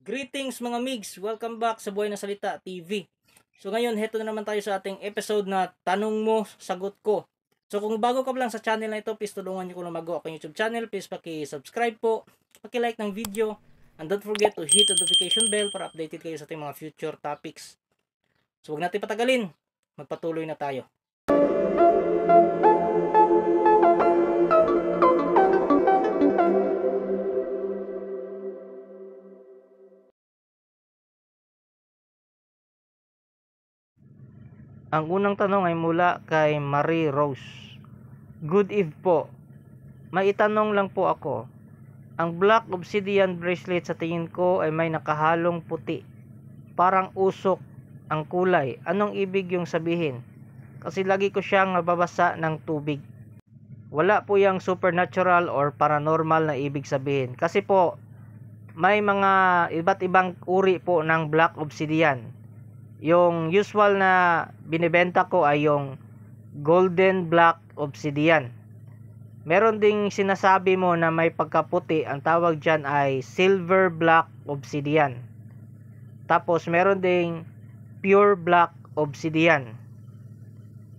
Greetings mga migs! Welcome back sa Buhay na Salita TV. So ngayon, heto na naman tayo sa ating episode na Tanong Mo, Sagot Ko. So kung bago ka pa lang sa channel na ito, please tulungan nyo ko na mag-go aking YouTube channel. Please paki-subscribe po, paki-like ng video, and don't forget to hit the notification bell para updated kayo sa ating mga future topics. So huwag natin patagalin, magpatuloy na tayo. Ang unang tanong ay mula kay Marie Rose. Good eve po. May itanong lang po ako. Ang black obsidian bracelet sa tingin ko ay may nakahalong puti. Parang usok ang kulay. Anong ibig yung sabihin? Kasi lagi ko siyang nababasa ng tubig. Wala po yung supernatural or paranormal na ibig sabihin. Kasi po, may mga iba't ibang uri po ng black obsidian. Yung usual na binibenta ko ay yung golden black obsidian. Meron ding sinasabi mo na may pagkaputi, ang tawag dyan ay silver black obsidian. Tapos meron ding pure black obsidian.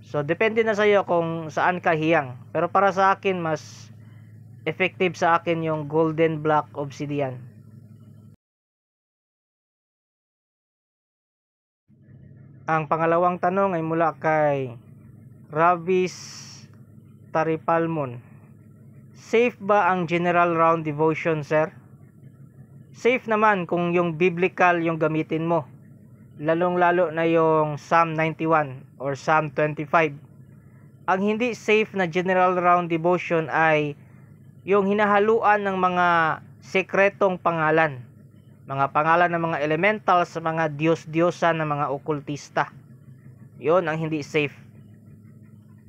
So depende na sa iyo kung saan ka hiyang. Pero para sa akin, mas effective sa akin yung golden black obsidian. Ang pangalawang tanong ay mula kay Ravis Taripalmon. Safe ba ang general round devotion, sir? Safe naman kung yung biblical yung gamitin mo. Lalong-lalo na yung Psalm 91 or Psalm 25. Ang hindi safe na general round devotion ay yung hinahaluan ng mga sekretong pangalan. Mga pangalan ng mga elementals, mga Diyos-Diyosa ng mga okultista. Yon ang hindi safe.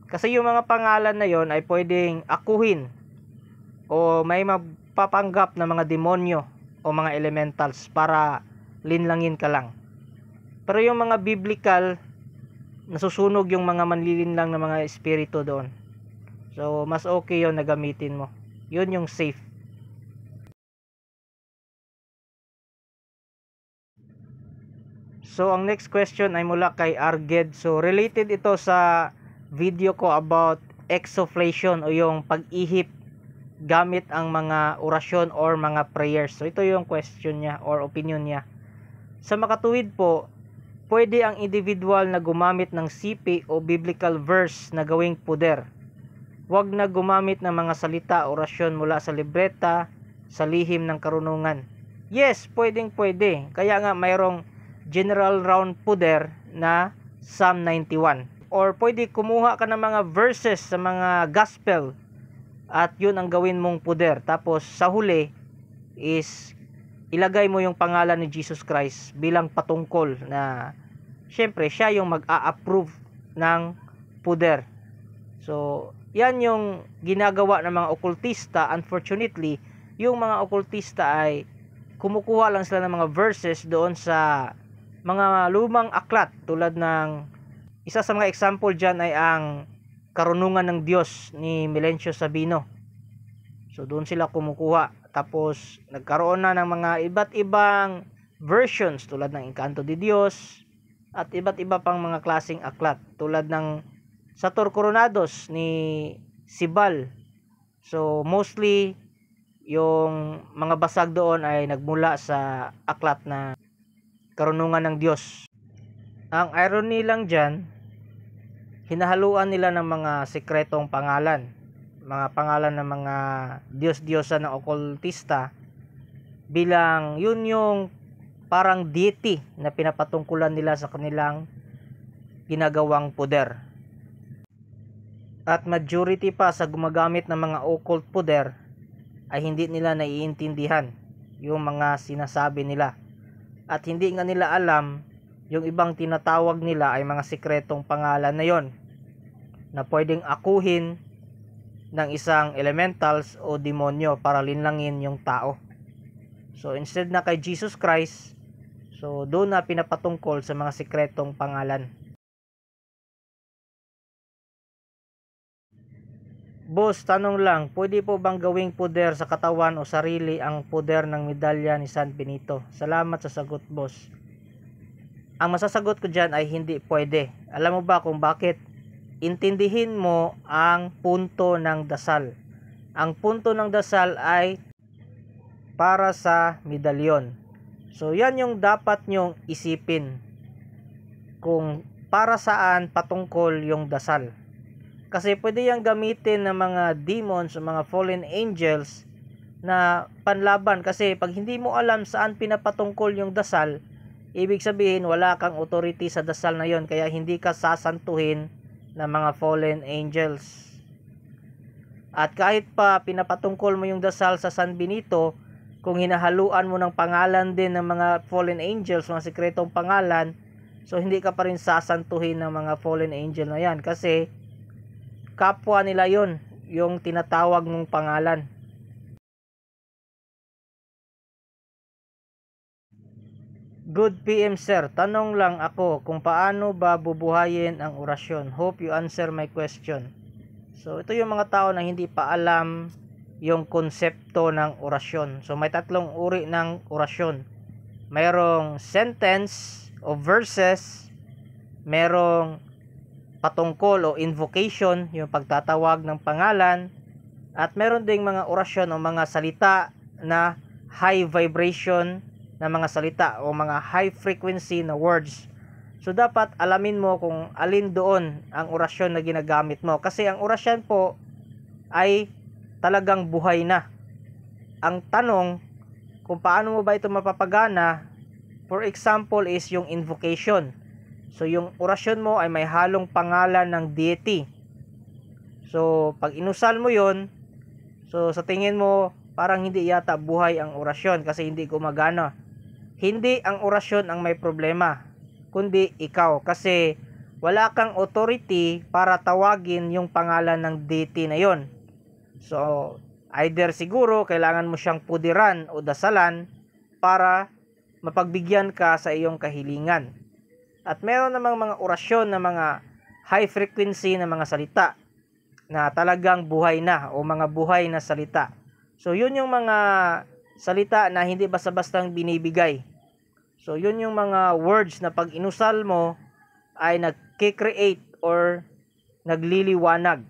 Kasi yung mga pangalan na yon ay pwedeng akuhin o may mapapanggap na mga demonyo o mga elementals para linlangin ka lang. Pero yung mga biblical, nasusunog yung mga manlilinlang na mga espiritu doon. So mas okay yon na gamitin mo. Yun yung safe. So, ang next question ay mula kay Arged. So, related ito sa video ko about exfoliation o yung pag-ihip gamit ang mga orasyon or mga prayers. So, ito yung question niya or opinion niya. Sa makatuwid po, pwede ang individual na gumamit ng sipi o biblical verse na gawing puder. Huwag na gumamit ng mga salita o orasyon mula sa libreta, sa lihim ng karunungan. Yes, pwedeng pwede. Kaya nga mayroong general round puder na Psalm 91. Or pwede kumuha ka ng mga verses sa mga gospel at yun ang gawin mong puder. Tapos sa huli is ilagay mo yung pangalan ni Jesus Christ bilang patungkol na syempre siya yung mag-a-approve ng puder. So yan yung ginagawa ng mga okultista. Unfortunately, yung mga okultista ay kumukuha lang sila ng mga verses doon sa mga lumang aklat tulad ng isa sa mga example dyan ay ang Karunungan ng Diyos ni Melencio Sabino. So doon sila kumukuha. Tapos nagkaroon na ng mga iba't ibang versions tulad ng Encanto de Dios at iba't iba pang mga klaseng aklat tulad ng Sator Coronados ni Sibal. So mostly yung mga basag doon ay nagmula sa aklat na Karunungan ng Diyos. Ang irony lang dyan, hinahaluan nila ng mga sekretong pangalan. Mga pangalan ng mga Diyos-Diyosa ng okultista bilang yun yung parang deity na pinapatungkulan nila sa kanilang ginagawang poder. At majority pa sa gumagamit ng mga occult poder ay hindi nila naiintindihan yung mga sinasabi nila. At hindi nga nila alam yung ibang tinatawag nila ay mga sikretong pangalan na yon na pwedeng akuhin ng isang elementals o demonyo para linlangin yung tao. So instead na kay Jesus Christ, so doon na pinapatungkol sa mga sikretong pangalan. Boss, tanong lang, pwede po bang gawing puder sa katawan o sarili ang puder ng medalya ni San Benito? Salamat sa sagot, boss. Ang masasagot ko dyan ay hindi pwede. Alam mo ba kung bakit? Intindihin mo ang punto ng dasal. Ang punto ng dasal ay para sa medalyon. So yan yung dapat nyong isipin kung para saan patungkol yung dasal. Kasi pwede yang gamitin ng mga demons o mga fallen angels na panlaban. Kasi pag hindi mo alam saan pinapatungkol yung dasal, ibig sabihin wala kang authority sa dasal na yon, kaya hindi ka sasantuhin ng mga fallen angels. At kahit pa pinapatungkol mo yung dasal sa San Benito, kung hinahaluan mo ng pangalan din ng mga fallen angels, mga sikretong pangalan, so hindi ka pa rin sasantuhin ng mga fallen angel na yan, kasi kapwa nila yon yung tinatawag mong pangalan. Good PM sir, tanong lang ako kung paano ba bubuhayin ang orasyon. Hope you answer my question. So ito yung mga tao na hindi pa alam yung konsepto ng orasyon. So may tatlong uri ng orasyon. Mayroong sentence o verses, merong patungkol o invocation, yung pagtatawag ng pangalan, at meron ding mga orasyon o mga salita na high vibration na mga salita o mga high frequency na words. So dapat alamin mo kung alin doon ang orasyon na ginagamit mo, kasi ang orasyon po ay talagang buhay na. Ang tanong kung paano mo ba ito mapapagana, for example is yung invocation. So yung orasyon mo ay may halong pangalan ng deity. So pag inusal mo yon, so sa tingin mo parang hindi yata buhay ang orasyon kasi hindi gumagana. Hindi ang orasyon ang may problema, kundi ikaw, kasi wala kang authority para tawagin yung pangalan ng deity na yon. So either siguro kailangan mo siyang pudiran o dasalan para mapagbigyan ka sa iyong kahilingan. At meron namang mga orasyon na mga high frequency na mga salita na talagang buhay na o mga buhay na salita. So yun yung mga salita na hindi basta-bastang binibigay. So yun yung mga words na pag inusal mo ay nagki-create or nagliliwanag.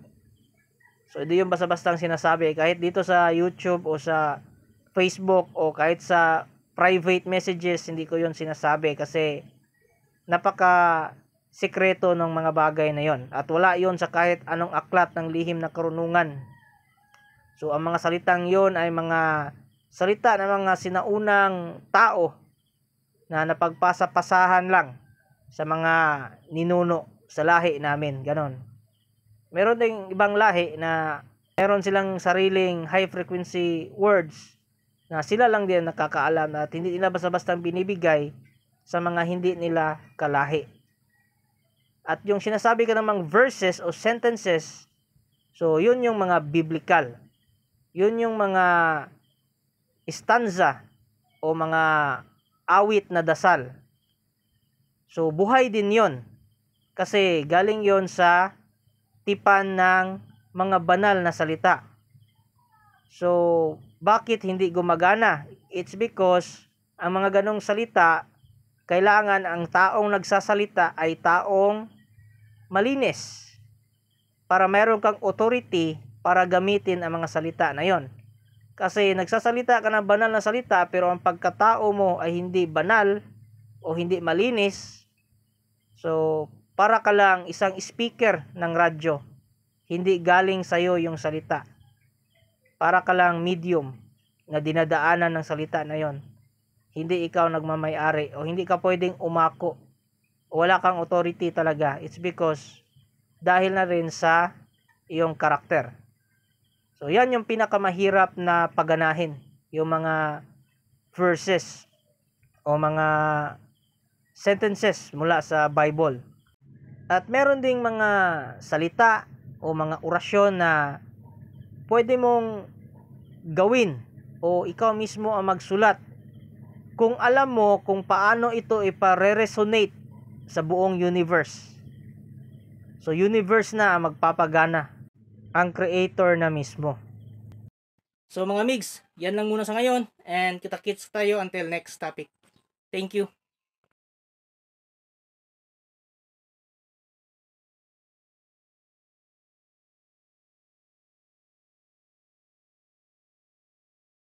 So hindi yung basta-bastang sinasabi. Kahit dito sa YouTube o sa Facebook o kahit sa private messages, hindi ko yun sinasabi kasi napaka sikreto ng mga bagay na yon, at wala yon sa kahit anong aklat ng lihim na karunungan. So ang mga salitang yon ay mga salita ng mga sinaunang tao na napagpasa-pasahan lang sa mga ninuno sa lahi namin, ganon. Meron ding ibang lahi na meron silang sariling high frequency words na sila lang din nakakaalam at hindi nila basta-bastang binibigay sa mga hindi nila kalahi. At yung sinasabi ka namang verses o sentences, so yun yung mga biblical. Yun yung mga stanza o mga awit na dasal. So buhay din yun. Kasi galing yon sa tipan ng mga banal na salita. So bakit hindi gumagana? It's because ang mga ganong salita, kailangan ang taong nagsasalita ay taong malinis para meron kang authority para gamitin ang mga salita na yon. Kasi nagsasalita ka ng banal na salita pero ang pagkatao mo ay hindi banal o hindi malinis, so para ka lang isang speaker ng radyo, hindi galing sa'yo yung salita. Para ka lang medium na dinadaanan ng salita na yon. Hindi ikaw nagmamay-ari o hindi ka pwedeng umako. Wala kang authority talaga. It's because dahil na rin sa iyong karakter. So yan yung pinakamahirap na paganahin, yung mga verses o mga sentences mula sa Bible. At meron ding mga salita o mga orasyon na pwede mong gawin o ikaw mismo ang magsulat kung alam mo kung paano ito ipare-resonate sa buong universe. So universe na ang magpapagana. ang creator na mismo. So mga migs, yan lang muna sa ngayon and kita-kits tayo until next topic. Thank you.